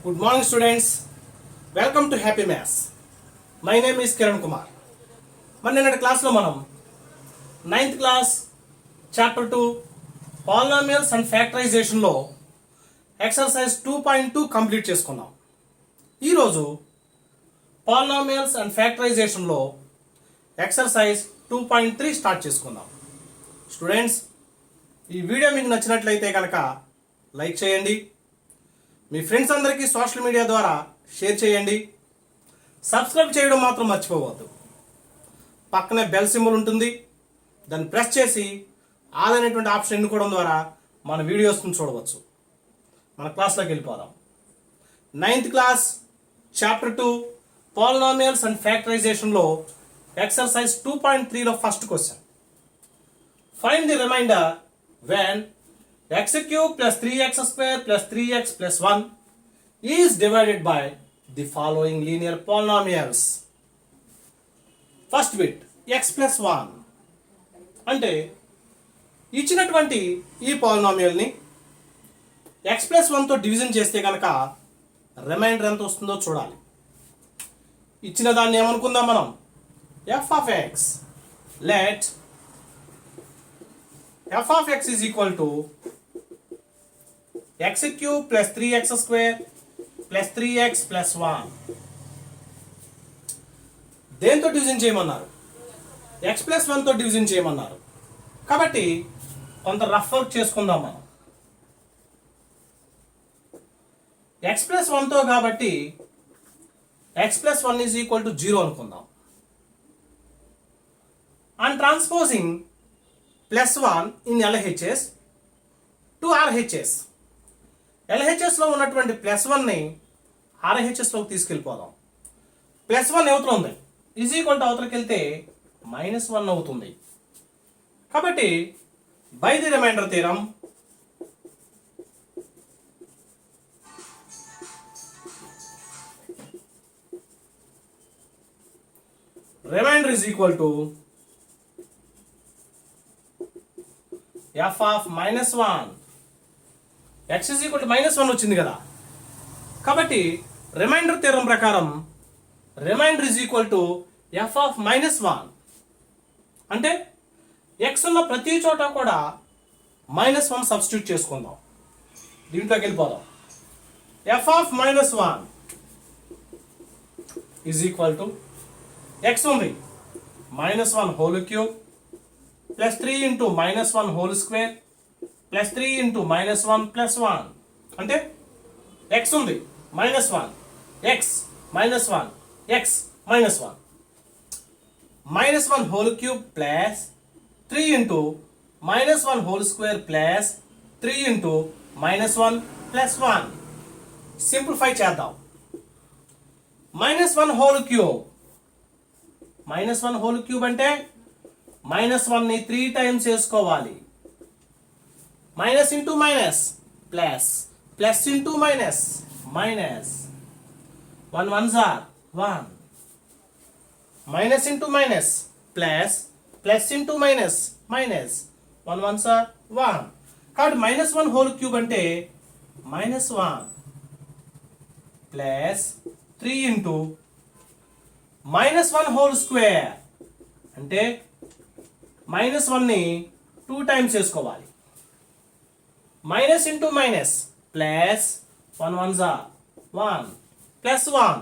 Good morning, students. Welcome to Happy Maths. My name is Kiran Kumar. నిన్నటి క్లాస్లో మనం 9th class chapter 2 polynomials and ఫ్యాక్టరైజేషన్లో exercise 2.2 complete చేసుకున్నాం. ఈరోజు polynomials and ఫ్యాక్టరైజేషన్లో ఎక్సర్సైజ్ 2.3 స్టార్ట్ చేసుకుందాం. స్టూడెంట్స్, ఈ వీడియో మీకు నచ్చినట్లయితే కనుక లైక్ చేయండి, మీ ఫ్రెండ్స్ అందరికీ సోషల్ మీడియా ద్వారా షేర్ చేయండి, సబ్స్క్రైబ్ చేయడం మాత్రం మర్చిపోవద్దు. పక్కనే బెల్ సింబల్ ఉంటుంది, దాన్ని ప్రెస్ చేసి ఆల్ అనేటువంటి ఆప్షన్ ఎన్నుకోవడం ద్వారా మన వీడియోస్ని చూడవచ్చు. మన క్లాస్లోకి వెళ్ళిపోదాం. 9th class chapter 2 polynomials and ఫ్యాక్టరైజేషన్లో ఎక్సర్సైజ్ 2.3లో first question. Find the remainder when x cube plus 3x square plus 3x plus 1 is divided by the following linear polynomials. First bit x plus 1 అంటే ఇచ్చినటువంటి ఈ పాలినామియల్ని x plus 1తో division చేస్తే కనుక reminder ఎంత వస్తుందో చూడాలి. ఇచ్చిన దాన్ని ఏమనుకుందాం మనం, f of x. Let f of x is equal to x cube plus 3x square plus 3x plus 1. దేంతో డివిజన్ చేయమన్నారు? x plus 1తో డివిజన్ చేయమన్నారు. కాబట్టి కొంత రఫ్ వర్క్ చేసుకుందాం మనం. x plus 1తో కాబట్టి x plus 1 is equal to 0 అనుకుందాం. And transposing plus 1 in LHS to RHS. LHSలో ఉన్నటువంటి ప్లస్ 1ని RHSలోకి తీసుకెళ్ళిపోదాం. ప్లస్ 1 ఎవతలో ఉంది, ఈజ్ ఈక్వల్ టు అవతలకి వెళ్తే -1 అవుతుంది. కాబట్టి by the remainder theorem remainder is equal to f of -1. x is equal to -1 వచ్చింది కదా. కాబట్టి రిమైండర్ థీరం ప్రకారం reminder is equal to f of -1. అంటే x ఉన్న ప్రతి చోట కూడా -1 సబ్స్టిట్యూట్ చేసుకుందాం. దీంట్లోకి వెళ్ళిపోదాం. f of -1 is equal to x ఉంది -1 whole cube plus 3 into -1 whole square plus 3 into -1 plus 1. అంటే x ఉంది -1 x -1 x -1 -1 whole cube plus 3 into -1 whole square plus 3 into -1 plus 1. Simplify చేద్దాం. -1 whole cube -1 whole cube అంటే -1ని 3 times వేసుకోవాలి. Minus into minus plus, plus into minus minus, 1 1s are 1, minus into minus plus, plus into minus minus, 1 1s are 1. కాబట్టి -1 whole cube అంటే -1 plus 3 into -1 whole square అంటే -1ని 2 times వేసుకోవాలి. Minus into minus plus, 1 1s are 1 plus 1,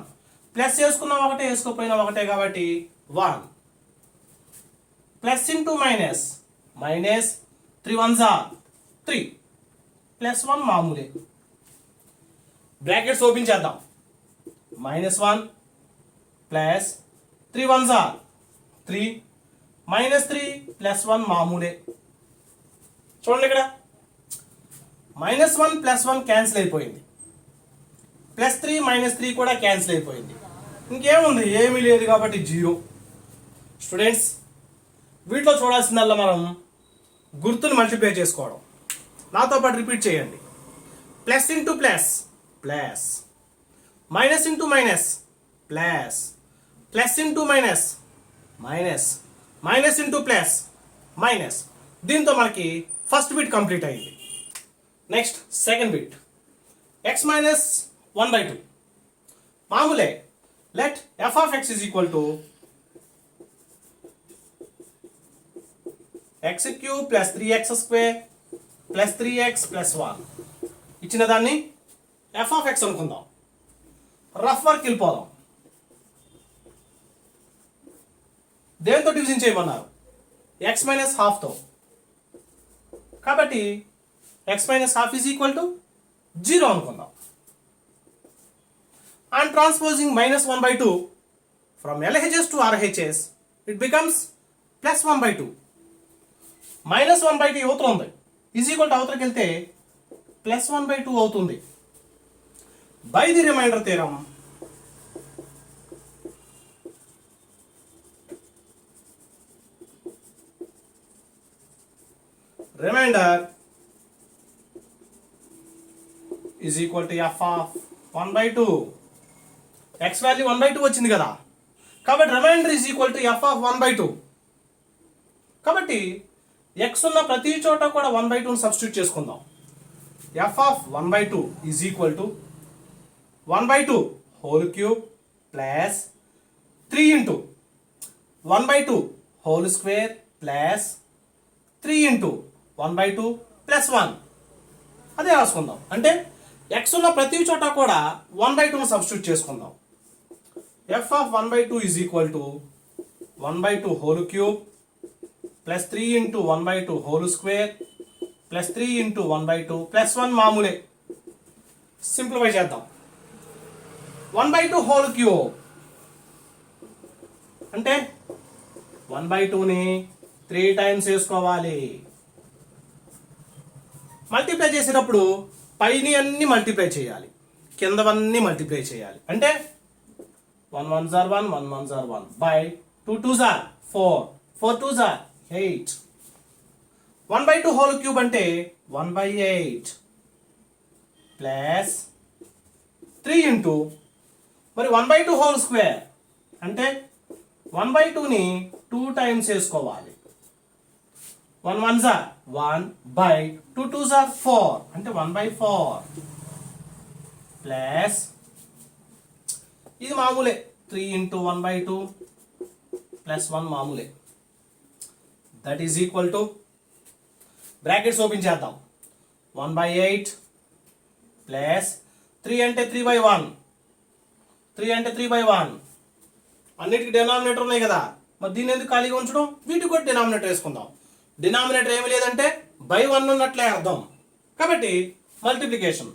plus వేసుకున్నా ఒకటే వేసుకోపోయినా ఒకటే కాబట్టి 1 plus into minus minus, 3 1s are 3 plus 1 మామూలే. బ్రాకెట్స్ ఓపెన్ చేద్దాం. -1 ప్లస్ 3 1s are 3 -3 ప్లస్ 1 మామూలే. చూడండి ఇక్కడ -1 ప్లస్ 1 క్యాన్సిల్ అయిపోయింది, +3 -3 కూడా క్యాన్సిల్ అయిపోయింది. ఇంకేముంది, ఏమీ లేదు కాబట్టి 0. స్టూడెంట్స్, వీటిలో చూడాల్సిందల్లా మనం గుర్తుని మల్టిప్లై చేసుకోవడం. నాతో పాటు రిపీట్ చేయండి. Plus into plus plus, minus into minus plus, plus into minus minus, minus into plus minus. దీంతో మనకి ఫస్ట్ బిట్ కంప్లీట్ అయింది. Next second bit x minus 1/2 మామూలే. Let f of x is equal to x cube plus 3x square plus 3x plus 1 ఇచ్చిన దాన్ని f of x అనుకుందాం. Rough work వెళ్ళిపోదాం. దేంతో division చేయమన్నారు? x మైనస్ హాఫ్తో. కాబట్టి x minus half is equal to 0 అనుకుందాం. And transposing minus 1/2 from LHS to RHS, it becomes plus 1/2. Minus 1/2 అవుతుంది, ఈజ్ ఈక్వల్ టు అవతలకి వెళ్తే ప్లస్ 1/2 అవుతుంది. By the remainder theorem remainder is equal to f of 1/2. x value 1/2 వచ్చింది కదా, కాబట్టి remainder is equal to f of 1/2. కాబట్టి x ఉన్న ప్రతి చోట కూడా 1/2 సబ్స్టిట్యూట్ చేసుకుందాం. f of 1/2 is equal to 1/2 whole cube plus 3 into 1/2 whole square plus 3 into 1/2 plus 1 అదే రాసుకుందాం. అంటే x ఉన్న ప్రతి చోట కూడా 1/2 సబ్స్టిట్యూట్ చేసుకుందాం. f of 1/2 is equal to 1/2 whole cube plus 3 into 1/2 whole square plus 3 into 1/2 plus 1 మామూలే. Simplify చేద్దాం. 1/2 whole cube అంటే 1/2ని 3 టైమ్స్ వేసుకోవాలి. మల్టిప్లై చేసేటప్పుడు పైని అన్ని మల్టిప్లై చేయాలి, కిందవన్నీ మల్టిప్లై చేయాలి. అంటే 1 1s are 1, 1 1s are 1 by 2 2s are 4, 4 2s are 8. 1/2 whole cube అంటే 1/8 ప్లస్ 3 ఇంటూ మరి 1/2 whole square అంటే 1/2ని 2 టైమ్స్ వేసుకోవాలి. 1 1s are 1 by 2 2s are 4 అంటే 1/4 ప్లస్ ఇది మామూలే 3 ఇంటూ 1/2 ప్లస్ 1 మామూలే. That is equal to brackets open చేద్దాం. 1/8 ప్లస్ 3 అంటే 3/1, 3 అంటే 3/1. అన్నిటికీ డినామినేటర్ ఉన్నాయి కదా, మరి దీన్ని ఎందుకు ఖాళీగా ఉంచడం? వీటికి కూడా డినామినేటర్ వేసుకుందాం. డినామినేటర్ ఏమి లేదంటే బై 1 ఉన్నట్లే అర్థం. కాబట్టి multiplication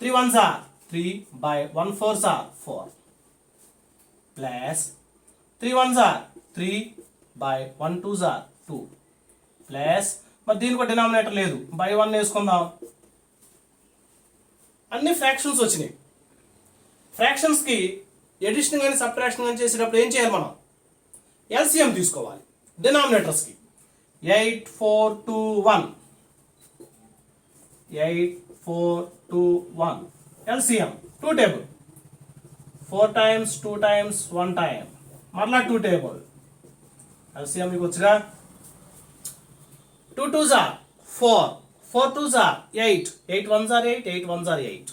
3 1s are 3 by 1 4s are 4 plus 3 1s are 3 by 1 2s are 2 plus మరి దీనికి ఒక డినామినేటర్ లేదు, బై 1 వేసుకుందాం. అన్ని ఫ్రాక్షన్స్ వచ్చినాయి. ఫ్రాక్షన్స్కి ఎడిషన్ కానీ సబ్ట్రాక్షన్ కానీ చేసేటప్పుడు ఏం చేయాలి? మనం ఎల్సిఎం తీసుకోవాలి. డినామినేటర్స్కి 8 4 2 1 8 4 2 1 LCM 2 table 4 times 2 times 1 time మరలా 2 టేబుల్. LCM మీకు వచ్చుగా 2 2s are 4, 4 2s are 8, 8 1s are 8, 8 1s are 8.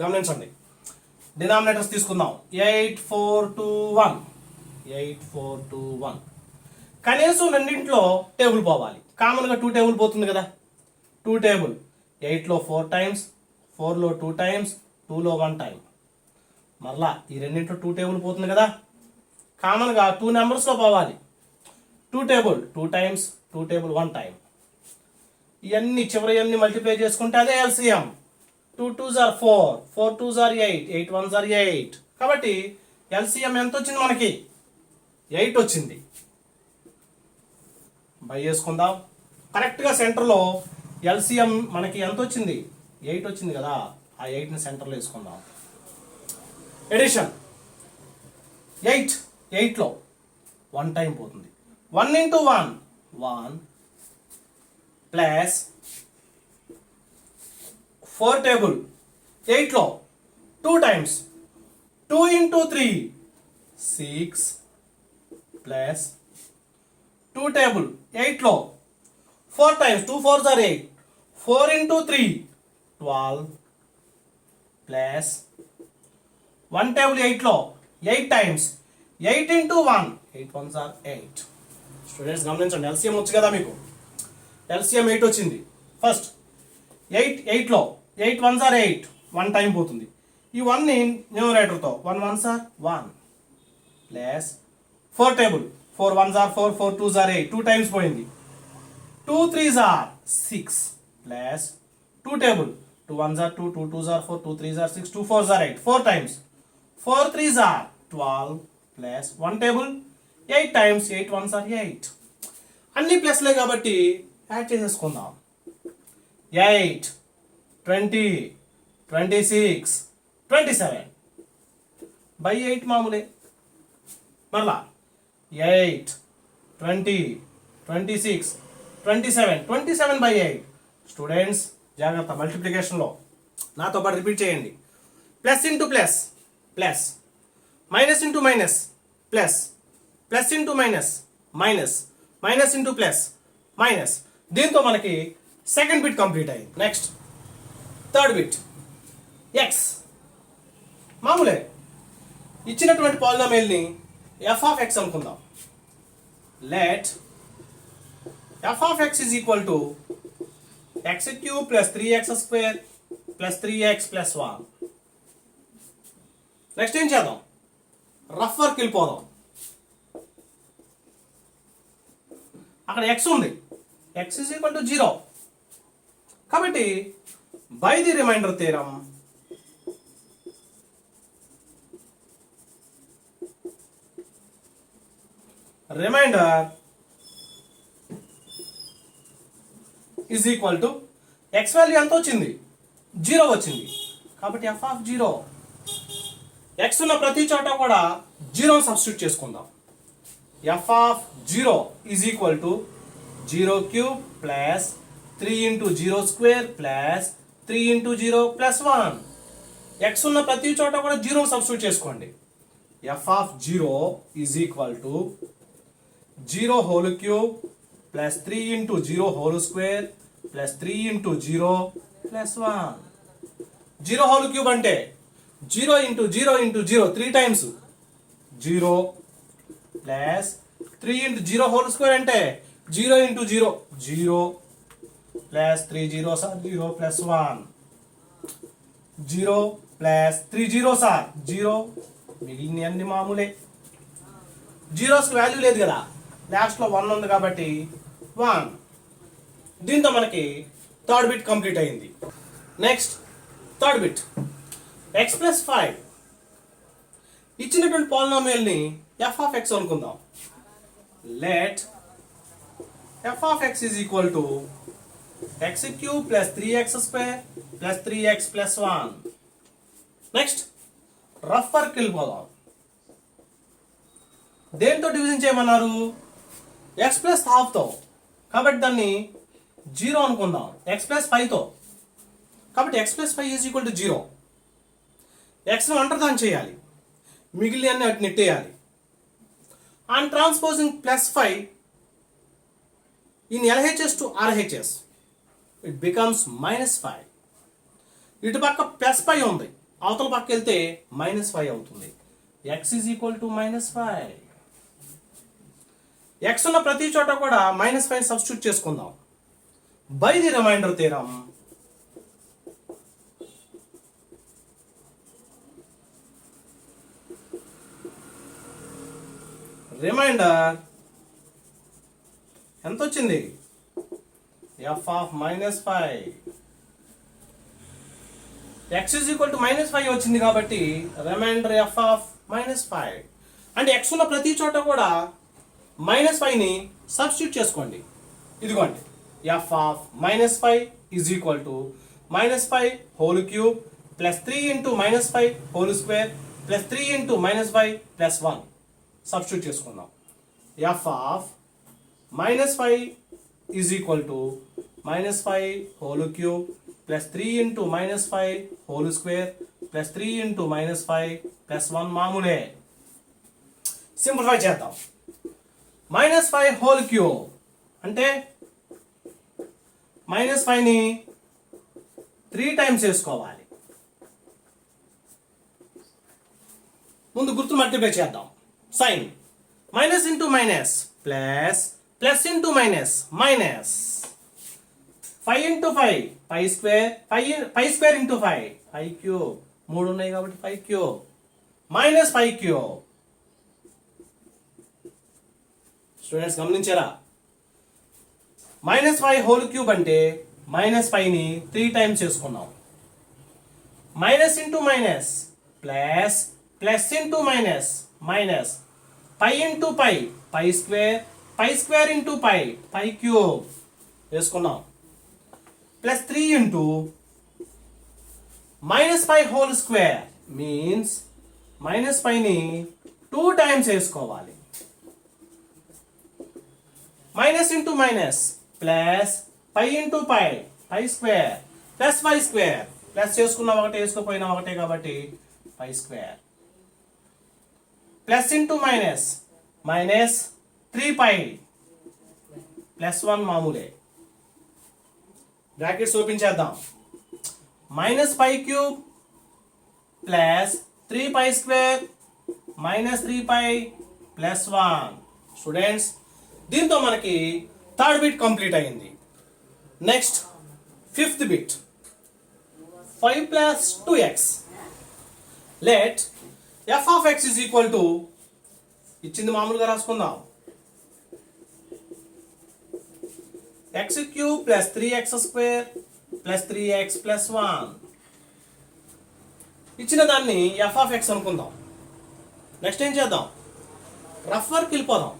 గమనించండి. డినామినేటర్స్ తీసుకుందాం. 8 4 2 1 8 4 2 1. కనీసం రెండింటిలో టేబుల్ పోవాలి. కామన్గా 2 టేబుల్ పోతుంది కదా, 2 టేబుల్ 8లో 4 టైమ్స్, 4లో 2 టైమ్స్, 2లో 1 టైం. మరలా ఈ రెండింటిలో 2 టేబుల్ పోతుంది కదా, కామన్గా 2 నెంబర్స్లో పోవాలి. 2 టేబుల్ 2 టైమ్స్, 2 టేబుల్ 1 టైం. ఇవన్నీ చివరి అన్ని మల్టిప్లై చేసుకుంటే అదే LCM. 2 2s are 4, 4 2s are 8, 8 1s are 8. కాబట్టి ఎల్సిఎం ఎంత వచ్చింది? మనకి 8 వచ్చింది. బై చేసుకుందాం. కరెక్ట్గా సెంటర్లో ఎల్సిఎం మనకి ఎంత వచ్చింది? 8 వచ్చింది కదా, ఆ 8ని సెంటర్లో వేసుకుందాం. ఎడిషన్ 8లో 1 టైం పోతుంది. 1 into 1 1 ప్లస్ 4 టేబుల్ 8లో 2 టైమ్స్, 2 into 3 6 ప్లస్ 2 టేబుల్ 8లో 4 times, 2 4s are 8, 4 into 3 12 plus 1 table 8లో 8 times 8 into 1 8 1s are 8. Students గమనించండి, ఎల్సిఎం వచ్చు కదా మీకు. ఎల్సిఎం 8 వచ్చింది. ఫస్ట్ 8లో 8 1s are 8, 1 టైం పోతుంది. ఈ 1ని న్యూమరేటర్తో 1 1s are 1 plus 4 table 4 1s are 4, 4 2s are 8, 2 times పోయింది. 2 3s are 6 plus 2 table 2 1s are 2, 2 2s are 4, 2 3s are 6, 2 4s are 8, 4 times 4 3s are 12 plus 1 table 8 times 8 1s are 8. అన్ని ప్లస్లే కాబట్టి add చేసేసుకుందాం. 8 20 26 27 by 8 మామూలే. మరలా 8 20 26 27 27 by 8. Students జాగ్రత్త, మల్టిప్లికేషన్లో నాతో పాటు repeat చేయండి. Plus into plus plus, minus into minus plus, plus into minus minus, minus into plus minus. దీంతో మనకి సెకండ్ బిట్ కంప్లీట్ అయింది. Next third bit X. మామూలే, ఇచ్చినటువంటి పాలినామియల్ని ఎఫ్ ఆఫ్ ఎక్స్ అనుకుందాం. Let F of X is equal to X cube plus 3x square plus 3x plus 1. Next ఏం చేద్దాం, rough work వెళ్ళిపోదాం. అక్కడ ఎక్స్ ఉంది, ఎక్స్ ఈజ్ ఈక్వల్ టు 0. కాబట్టి by the remainder theorem remainder is equal to x value ఎంత వచ్చింది, 0 వచ్చింది. కాబట్టి ఎఫ్ ఆఫ్ 0, ఎక్స్ ఉన్న ప్రతి చోట కూడా 0 సబ్స్టిట్యూట్ చేసుకుందాం. F of 0 is equal to 0 cube plus 3 into 0 square plus 3 into 0 plus 1. X ఉన్న ప్రతి చోట కూడా 0 సబ్స్టిట్యూట్ చేసుకోండి. F of 0 is equal to 0 whole cube plus 3 into 0 whole square plus 3 into 0 plus 1. 0 whole cube అంటే 0 into 0 into 0 3 times 0 plus 3 into 0 whole square అంటే 0 into 0 0 plus 3 zeros are 0 plus 1 0 plus 3 zeros are 0. మిగిలిన అన్ని మామూలే. జీరోస్కి value లేదు కదా, లాస్ట్లో 1 ఉంది కాబట్టి 1. దీంతో మనకి థర్డ్ బిట్ కంప్లీట్ అయింది. Next third bit X plus 5. ఇచ్చినటువంటి పాలినామియల్ని ఎఫ్ ఆఫ్ ఎక్స్ అనుకుందాం. Let F of X is equal to X cube plus 3x square plus 3x plus 1. Next rough work వెళ్ళిపోదాం. దేంతో డివిజన్ చేయమన్నారు, ఎక్స్ ప్లస్ హాఫ్తో. కాబట్టి దాన్ని 0 అనుకుందాం. X plus 5తో, కాబట్టి x plus 5 is equal to 0. ఎక్స్ను అంటర్దాన్ని చేయాలి, మిగిలిన అన్ని అటు నెట్టేయాలి. On transposing plus 5 in LHS to RHS it becomes -5. ఇటు పక్క ప్లస్ 5 ఉంది, అవతల పక్క వెళ్తే -5 అవుతుంది. X is equal to -5. ఎక్స్ ఉన్న ప్రతి చోట కూడా -5 సబ్స్టిట్యూట్ చేసుకుందాం. By the remainder theorem remainder ఎంత వచ్చింది, f of -5. X is equal to -5 వచ్చింది కాబట్టి రిమైండర్ ఎఫ్ ఆఫ్ -5. అంటే ఎక్స్ ఉన్న ప్రతి చోట కూడా -5ని సబ్స్టిట్యూట్ చేసుకోండి. ఇదిగోండి, f of -5 is equal to -5 whole cube plus 3 into -5 whole square plus 3 into -5 plus 1 substitute చేసుకుందాం. F of -5 is equal to -5 whole cube plus 3 into -5 whole square plus 3 into -5 plus 1 మామూలే. Simplify చేద్దాం. -5 whole cube అంటే -5ని 3 times వేసుకోవాలి. ముందు గుర్తు multiply చేద్దాం. Sign minus into minus plus, plus into minus minus, 5 into 5 పై స్క్వేర్, పై స్క్వేర్ ఇంటూ 5 5 క్యూబ్, 3 ఉన్నాయి కాబట్టి 5 క్యూబ్ మైనస్ 5 క్యూబ్. స్టూడెంట్స్ గమనించారా? -5 హోల్ క్యూబ్ అంటే -5ని 3 టైమ్స్ చేసుకున్నాం. Minus into minus plus, plus into minus minus, పై ఇంటూ పై పై స్క్వేర్ ఇంటూ పై క్యూబ్ వేసుకున్నాం. Plus 3 into -5 whole square means -5ని 2 టైమ్స్ వేసుకోవాలి. మైనస్ ఇంటూ మైనస్ ప్లస్, పై ఇంటూ పై స్క్వేర్ ప్లస్ 5 స్క్వేర్, ప్లస్ చేసుకున్న ఒకటే వేసుకోపోయినా ఒకటే కాబట్టి 5 square. Plus into minus minus 3 plus 1 మామూలే. బ్రాకెట్స్ ఓపెన్ చేద్దాం. -5 cube plus 3 square minus 3 plus 1. Students దీంతో మనకి థర్డ్ బిట్ కంప్లీట్ అయింది. Next fifth bit 5 plus 2x. Let f of x is equal to, ఇచ్చింది మామూలుగా రాసుకుందాం, x cube plus 3x square plus 3x plus 1. ఇచ్చిన దాన్ని f of x అనుకుందాం. Next ఏం చేద్దాం? రఫ్ వర్క్ వెళ్ళిపోదాం.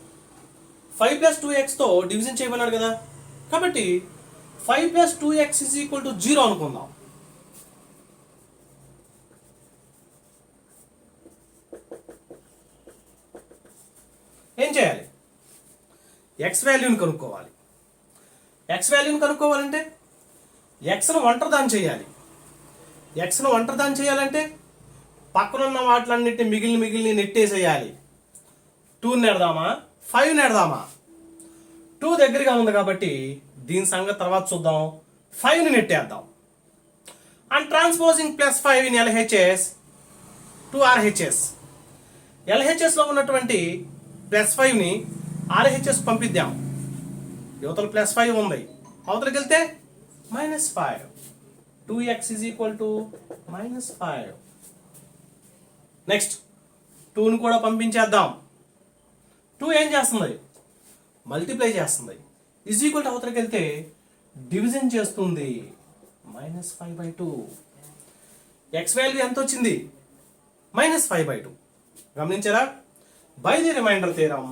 5 ప్లస్ 2xతో డివిజన్ చేయమన్నాడు కదా, కాబట్టి 5 plus 2x is equal to 0 అనుకుందాం. ఏం చేయాలి? x వాల్యూని కనుక్కోవాలి. x వాల్యూని కనుక్కోవాలంటే xను ఒంటరిదాన్ని చేయాలి. xను ఒంటరిదాన్ని చేయాలంటే పక్కనున్న వాటిలన్నింటినీ మిగిలిన నెట్టేసేయాలి. 2 నెడదామా 5 నెడదామా? 2 దగ్గరగా ఉంది కాబట్టి దీని సంగతి తర్వాత చూద్దాం. 5ని నెట్టేద్దాం. And transposing plus 5 in LHS to RHS. LHSలో ఉన్నటువంటి ప్లస్ 5ని RHS పంపిద్దాం. యువతల ప్లస్ 5 ఉంది, అవతలకి వెళ్తే -5. 2x is equal to -5. Next 2ని కూడా పంపించేద్దాం. 2 ఏం చేస్తుంది? మల్టిప్లై చేస్తుంది. ఈజ్ ఈక్వల్ టు అవతలకి వెళ్తే డివిజన్ చేస్తుంది. -5/2. x వాల్యూ ఎంత వచ్చింది? -5/2. గమనించారా? By the remainder theorem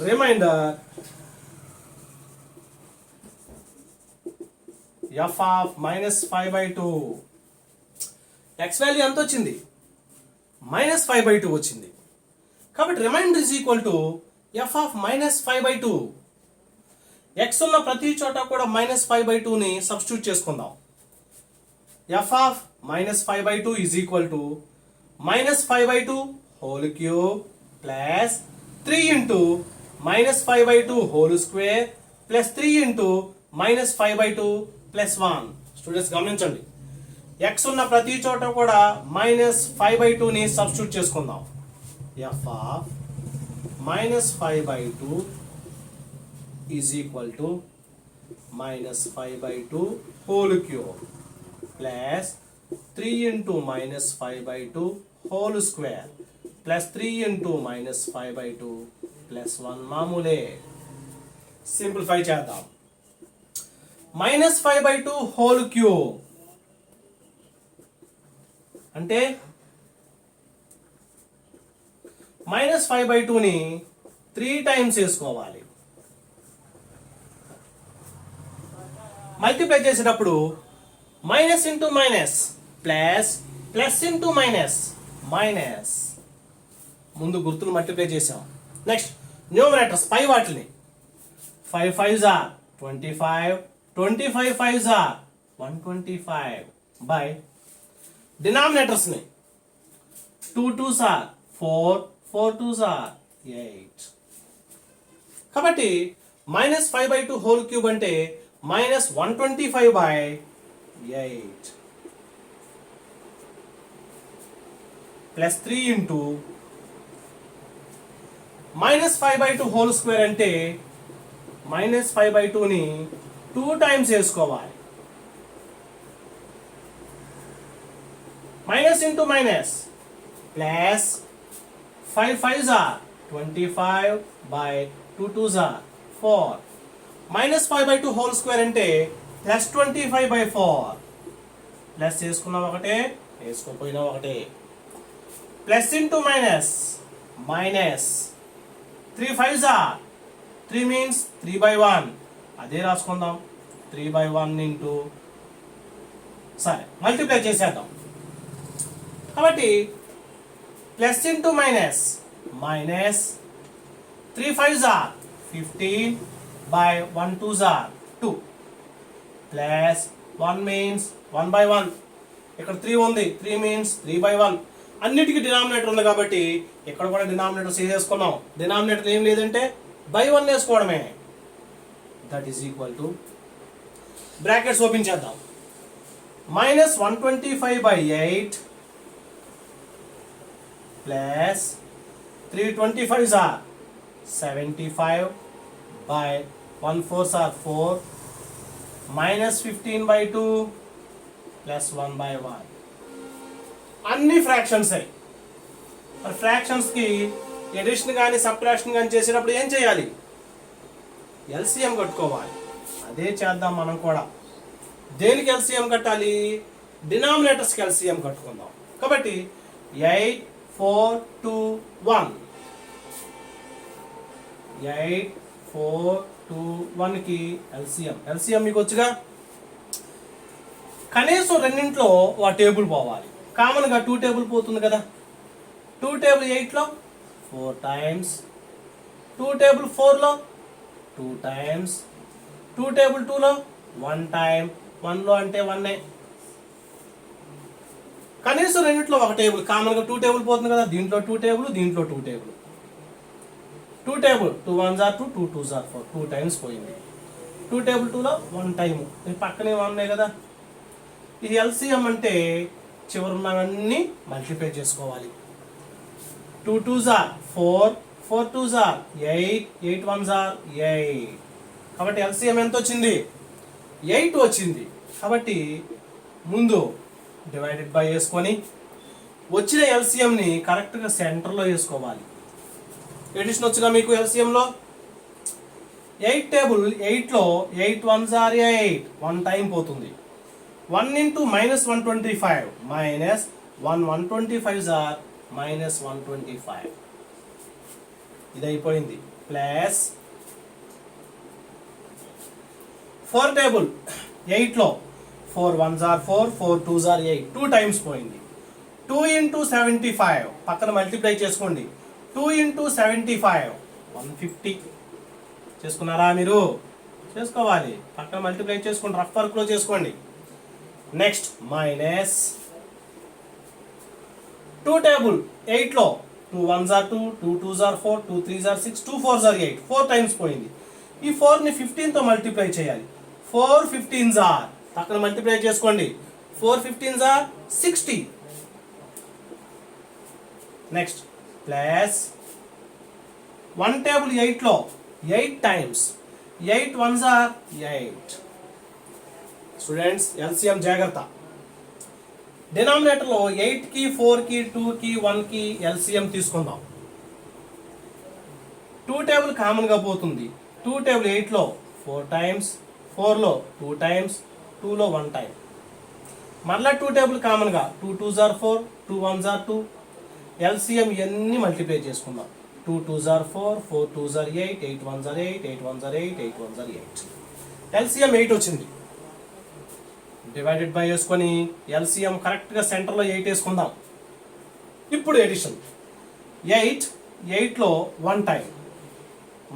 remainder f of -5/2. x value ఎంత వచ్చింది? -5/2 వచ్చింది. కాబట్టి remainder is equal to f of -5/2. x ఉన్న ప్రతి చోట కూడా -5/2ని సబ్స్టిట్యూట్ చేసుకుందాం. f of -5/2 is equal to -5/2 whole cube plus 3 into -5/2 whole square plus 3 into -5/2 plus 1. Students గమనించండి, x ఉన్న ప్రతి చోట కూడా -5/2ని సబ్స్టిట్యూట్ చేసుకుందాం. f of -5/2 is equal to -5/2 whole cube plus 3 into -5/2 whole square plus 3 into -5/2 plus 1 మామూలే. Simplify చేద్దాం. -5/2 whole cube అంటే -5/2ని 3 టైమ్స్ వేసుకోవాలి. మల్టిప్లై చేసేటప్పుడు minus into minus plus, plus into minus minus. ముందు గుర్తులు మల్టిప్లై చేసాం. నెక్స్ట్ న్యూమరేటర్స్ పై వాటిని 5 5s are 25, 25 5s are 125 by denominators ని 2 2s are 4, 4 2s are 8. కాబట్టి -5/2 హోల్ క్యూబ్ అంటే minus 125 by 8 plus 3 into minus 5 by 2 whole square అంటే minus 5 by 2 ని 2 times వేసుకోవాలి. minus into minus plus 5 5s are 25 by 2 2s are 4 minus 5 by 2 whole square అంటే plus 25 by 4 plus వేసుకున్నాం ఒకటే వేసుకోపోయినా ఒకటే plus into minus minus 3 5s are 3 means 3 by 1 అదే రాసుకుందాం 3 by 1 into సరే మల్టిప్లై చేసేద్దాం. కాబట్టి plus into minus minus 3 5s are 15 by 1 2s are 2 plus 1 means 1 by 1 ఇక్కడ 3 ఉంది 3 means 3 by 1 అన్నిటికీ డినామినేటర్ ఉంది కాబట్టి ఇక్కడ కూడా డినామినేటర్ చేసేసుకున్నాం. డినామినేటర్ ఏం లేదంటే బై 1 వేసుకోవడమే. That is equal to brackets open చేద్దాం. Minus 125 by 8 plus 325s are 75 by 1 4s are 4 minus 15 by 2 plus 1 by 1 అన్ని ఫ్రాక్షన్స్ అయ్యి మరి ఫ్రాక్షన్స్కి ఎడిషన్ కానీ సబ్ట్రాక్షన్ కానీ చేసేటప్పుడు ఏం చేయాలి? ఎల్సిఎం కట్టుకోవాలి. అదే చేద్దాం మనం కూడా. దేనికి ఎల్సిఎం కట్టాలి? డినామినేటర్స్కి ఎల్సిఎం కట్టుకుందాం. కాబట్టి 8 4 2 1 8 4 2 1కి ఎల్సిఎం మీకు వచ్చుగా. కనీసం రెండింట్లో ఆ టేబుల్ పోవాలి. కామన్గా 2 టేబుల్ పోతుంది కదా. 2 టేబుల్ 8లో 4 times 2 టేబుల్ 4లో 2 times 2 టేబుల్ 2లో 1 time 1లో అంటే 1 కనీసం రెండింటిలో ఒక టేబుల్ కామన్గా 2 టేబుల్ పోతుంది కదా. దీంట్లో 2 టేబుల్ దీంట్లో 2 table 2 table 2 1s are 2 2 2s are 4 2 times పోయింది. 2 టేబుల్ 2లో 1 time పక్కనే 1 కదా. ఇది ఎల్సిఎం అంటే చివరున్నవన్నీ మల్టిప్లై చేసుకోవాలి. 2 2s are 4 4 2s are 8 8 1s are 8 కాబట్టి ఎల్సిఎం ఎంత వచ్చింది? 8 వచ్చింది. కాబట్టి ముందు డివైడెడ్ బై వేసుకొని వచ్చిన ఎల్సిఎంని కరెక్ట్గా సెంటర్లో వేసుకోవాలి. ఎడిషన్ వచ్చిన మీకు ఎల్సిఎంలో 8 టేబుల్ 8లో 8 1s are 8 1 టైం పోతుంది. 1 into minus 125 minus 1 125s are minus 125 ఇది అయిపోయింది. ప్లస్ 4 టేబుల్ 8లో 4 1s are 4 4 2s are 8 2 times పోయింది. 2 into 75 పక్కన మల్టిప్లై చేసుకోండి. 2 into 75 150 చేసుకున్నారా? మీరు చేసుకోవాలి. పక్కన మల్టిప్లై చేసుకోండి. రఫ్ వర్క్లో చేసుకోండి. నెక్స్ట్ మైనస్ 2 టేబుల్ 8లో 2 1s are 2 2 2s are 4 2 3s are 6 2 4s are 8 4 times పోయింది. ఈ 4ని 15తో మల్టిప్లై చేయాలి. 4 15s are పక్కన మల్టిప్లై చేసుకోండి. 4 15s are 60. Next plus 1 table 8లో 8 times 8 1s are 8 students LCM జాగ్రత్త. డినామినేటర్లో 8కి 4కి 2కి 1కి ఎల్సిఎం తీసుకుందాం. 2 టేబుల్ కామన్గా పోతుంది. 2 టేబుల్ 8లో 4 టైమ్స్ 4లో 2 టైమ్స్ 2లో 1 టైం మళ్ళీ 2 టేబుల్ కామన్గా 2 2s are 4 2 1s are 2 LCM ఇవన్నీ మల్టిప్లై చేసుకుందాం. 2 2s are 4 4 2s are 8 8 1s are 8 8 1s are 8 8 1s are 8 LCM 8 వచ్చింది. డివైడెడ్ బై వేసుకొని ఎల్సిఎం కరెక్ట్గా సెంటర్లో 8 వేసుకుందాం. ఇప్పుడు ఎడిషన్ 8 8లో 1 time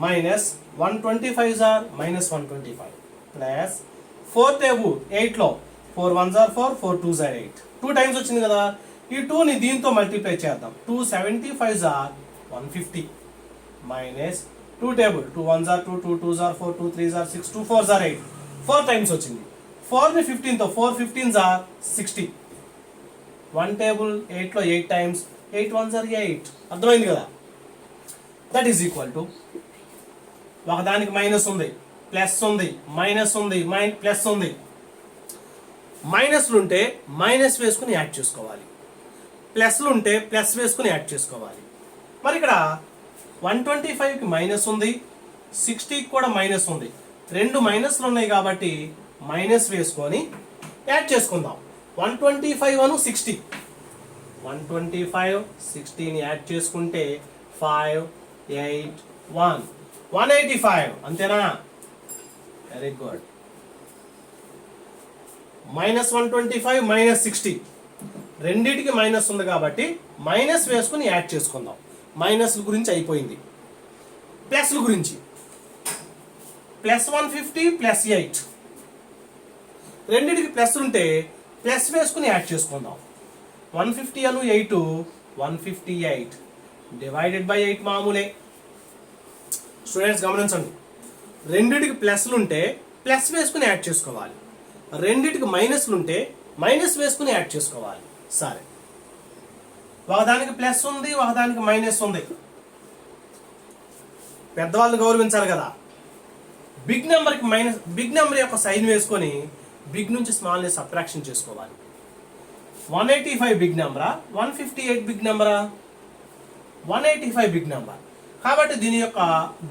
minus 125s are minus 125 plus 4 table 8లో 4 1s are 4 4 2s are 8 2 times వచ్చింది కదా. ఈ 2ని దీంతో మల్టిప్లై చేద్దాం. 2 75s are 150 minus 2 table 2 1s are 2 2 2s are 4 2 3s are 6 2 4s are 8 4 times వచ్చింది. 4ని 15తో 4 15s ఆర్ 60. 1 టేబుల్ 8లో 8 టైమ్స్ 8 1s ఆర్ 8. అర్థమైంది కదా? దట్ ఈజ్ ఈక్వల్ టు ఒకదానికి మైనస్ ఉంది, ప్లస్ ఉంది, మైనస్ ఉంది, ప్లస్ ఉంది. మైనస్లు ఉంటే మైనస్ వేసుకుని యాడ్ చేసుకోవాలి, ప్లస్లు ఉంటే ప్లస్ వేసుకుని యాడ్ చేసుకోవాలి. మరి ఇక్కడ 125కి మైనస్ ఉంది, 60కి కూడా మైనస్ ఉంది. రెండు మైనస్లు ఉన్నాయి కాబట్టి మైనస్ వేసుకొని యాడ్ చేసుకుందాం. 125 అను 60, 125 60ని యాడ్ చేసుకుంటే 5 8 1 185. అంతేనా? Very good. -125 -60 రెండిటికి మైనస్ ఉంది కాబట్టి మైనస్ వేసుకుని యాడ్ చేసుకుందాం. మైనస్ల గురించి అయిపోయింది. ప్లస్ల గురించి +150 +8 రెండిటికి ప్లస్ ఉంటే ప్లస్ వేసుకుని యాడ్ చేసుకుందాం. 150 అను 8 158 డివైడెడ్ బై 8 మామూలే. స్టూడెంట్స్ గమనించండి, రెండిటికి ప్లస్లు ఉంటే ప్లస్ వేసుకుని యాడ్ చేసుకోవాలి, రెండిటికి మైనస్లు ఉంటే మైనస్ వేసుకుని యాడ్ చేసుకోవాలి. సరే, ఒకదానికి ప్లస్ ఉంది, ఒకదానికి మైనస్ ఉంది. పెద్దవాళ్ళు గౌరవించాలి కదా. బిగ్ నెంబర్కి మైనస్, బిగ్ నెంబర్ యొక్క సైన్ వేసుకొని బిగ్ నుంచి స్మాల్ని సబ్ట్రాక్షన్ చేసుకోవాలి. 185 బిగ్ నెంబరా, 158 బిగ్ నెంబరా? 185 బిగ్ నెంబర్ కాబట్టి దీని యొక్క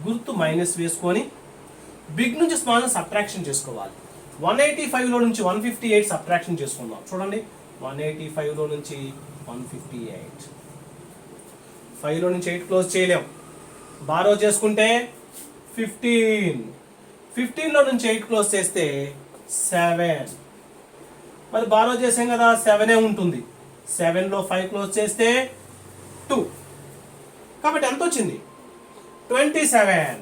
గుర్తు మైనస్ వేసుకొని బిగ్ నుంచి స్మాల్ని సబ్ట్రాక్షన్ చేసుకోవాలి. 185లో నుంచి 158 సబ్ట్రాక్షన్ చేసుకుందాం. చూడండి, 185లో నుంచి 158, 5లో నుంచి 8 క్లోజ్ చేయలేం. బారో చేసుకుంటే 15, 15లో నుంచి 8 క్లోజ్ చేస్తే 7. మరి బారో చేసాం కదా, 7 ఉంటుంది. 7లో 5 క్లోజ్ చేస్తే 2. కాబట్టి ఎంత వచ్చింది? 27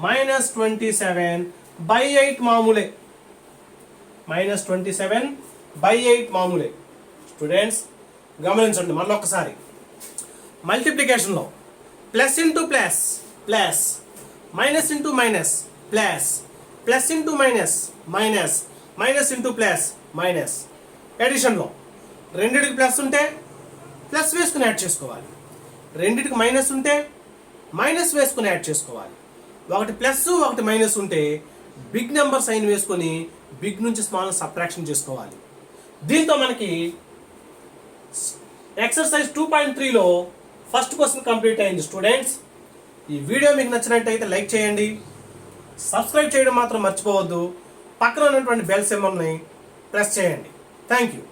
-27 by 8 మామూలే. -27 by 8 మామూలే. స్టూడెంట్స్ గమనించండి మళ్ళీ ఒక్కసారి. మల్టిప్లికేషన్లో plus into plus plus, minus into minus plus, plus into minus minus, minus into plus minus. ఎడిషన్లో రెండిటికి ప్లస్ ఉంటే ప్లస్ వేసుకుని యాడ్ చేసుకోవాలి, రెండిటికి మైనస్ ఉంటే మైనస్ వేసుకుని యాడ్ చేసుకోవాలి. ఒకటి ప్లస్ ఒకటి మైనస్ ఉంటే బిగ్ నెంబర్ సైన్ వేసుకొని బిగ్ నుంచి స్మాల్ సబ్ట్రాక్షన్ చేసుకోవాలి. దీంతో మనకి ఎక్సర్సైజ్ 2.3లో ఫస్ట్ క్వశ్చన్ కంప్లీట్ అయింది. స్టూడెంట్స్, ఈ వీడియో మీకు నచ్చినట్టయితే లైక్ చేయండి, సబ్స్క్రైబ్ చేయడం మాత్రం మర్చిపోవద్దు, పక్కన ఉన్నటువంటి బెల్ సింబల్ని ప్రెస్ చేయండి. Thank you.